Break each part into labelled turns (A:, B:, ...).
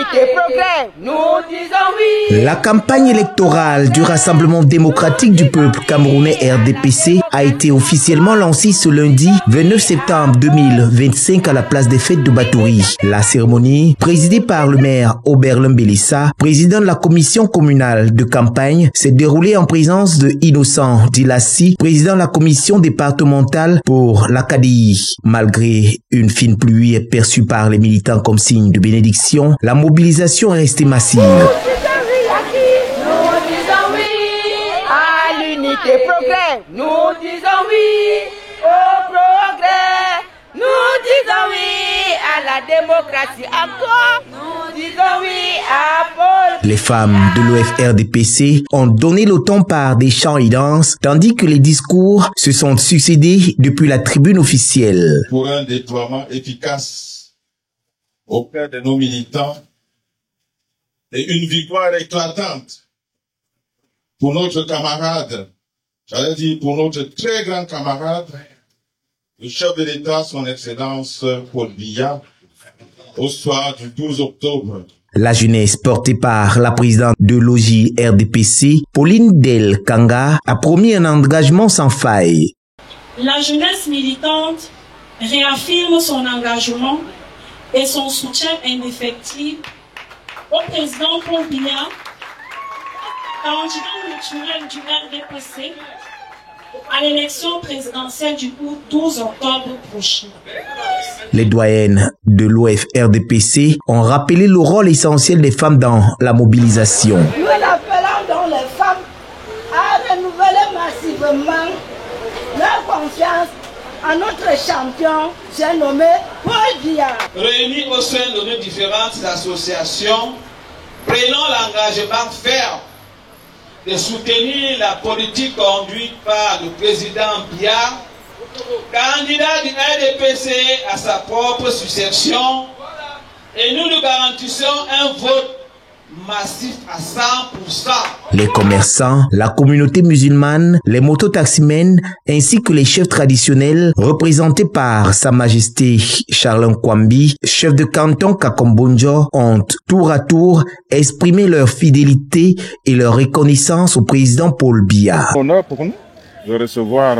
A: l'unité progrès, nous disons oui.
B: La campagne électorale du Rassemblement démocratique du peuple camerounais RDPC a été officiellement lancée ce lundi 29 septembre 2025 à la place des fêtes de Batouri. La cérémonie, présidée par le maire Oberlin Bélissa, président de la commission communale de campagne, s'est déroulée en présence de Innocent Dilassi, président de la commission départementale pour l'Acadie. Malgré une fine pluie perçue par les militants comme signe de bénédiction, la mobilisation est restée massive.
A: Nous disons oui à l'unité progrès, nous disons oui au progrès, nous disons oui à la démocratie encore, nous disons oui à Paul.
B: Les femmes de l'OFRDPC ont donné le ton par des chants et danses, tandis que les discours se sont succédés depuis la tribune officielle.
C: Pour un déploiement efficace auprès de nos militants et une victoire éclatante pour notre camarade, j'allais dire pour notre très grand camarade, le chef de l'État, son Excellence Paul Biya, au soir du 12 octobre.
B: La jeunesse portée par la présidente de l'OJ RDPC, Pauline Del Kanga, a promis un engagement sans faille.
D: La jeunesse militante réaffirme son engagement et son soutien indéfectible au président Paul Biya, candidat naturel du RDPC, à l'élection présidentielle du 12 octobre prochain.
B: Les doyennes de l'OFRDPC ont rappelé le rôle essentiel des femmes dans la mobilisation.
A: Nous appelons donc les femmes à renouveler massivement leur confiance en notre champion, j'ai nommé Paul Biya.
E: Réunis au sein de nos différentes associations, prenons l'engagement ferme de soutenir la politique conduite par le président Biya, candidat du RDPC à sa propre succession, et nous nous garantissons un vote massif à 100%.
B: Les commerçants, la communauté musulmane, les mototaximens ainsi que les chefs traditionnels représentés par Sa Majesté Charles Nkwambi, chef de canton Kakombonjo, ont tour à tour exprimé leur fidélité et leur reconnaissance au président Paul Biya.
C: Honneur pour nous de recevoir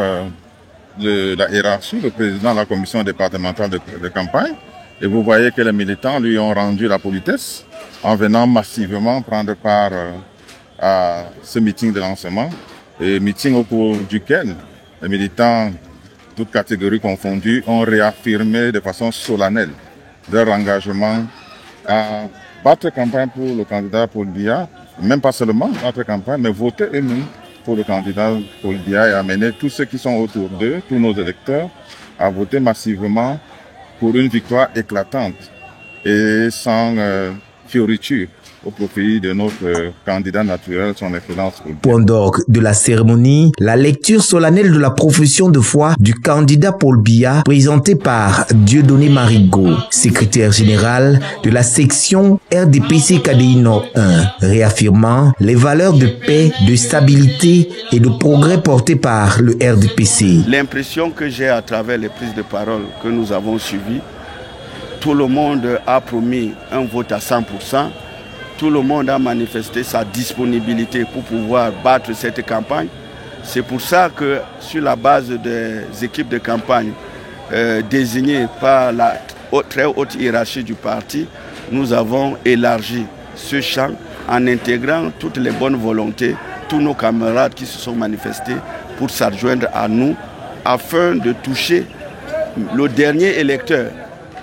C: la hiérarchie, le président de la commission départementale de campagne. Et vous voyez que les militants lui ont rendu la politesse en venant massivement prendre part à ce meeting de lancement. Et meeting au cours duquel les militants, toutes catégories confondues, ont réaffirmé de façon solennelle leur engagement à battre campagne pour le candidat Paul Biya, même pas seulement battre campagne, mais voter eux-mêmes pour le candidat Paul Biya et amener tous ceux qui sont autour d'eux, tous nos électeurs, à voter massivement pour une victoire éclatante et sans fioriture au profit de notre candidat naturel, son Excellence.
B: Point d'orgue de la cérémonie, la lecture solennelle de la profession de foi du candidat Paul Biya, présentée par Dieudonné Marigot, secrétaire général de la section RDPC KDI Nord 1, réaffirmant les valeurs de paix, de stabilité et de progrès portées par le RDPC.
F: L'impression que j'ai à travers les prises de parole que nous avons suivies, tout le monde a promis un vote à 100%. Tout le monde a manifesté sa disponibilité pour pouvoir battre cette campagne. C'est pour ça que sur la base des équipes de campagne désignées par la très haute hiérarchie du parti, nous avons élargi ce champ en intégrant toutes les bonnes volontés, tous nos camarades qui se sont manifestés pour s'adjoindre à nous afin de toucher le dernier électeur,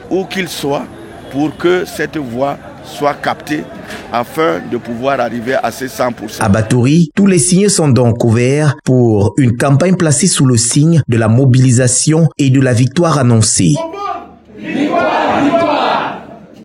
F: où qu'il soit, pour que cette voix soit captée afin de pouvoir arriver à ces 100%.
B: À Batouri, tous les signes sont donc ouverts pour une campagne placée sous le signe de la mobilisation et de la victoire annoncée.
A: Victoire, victoire.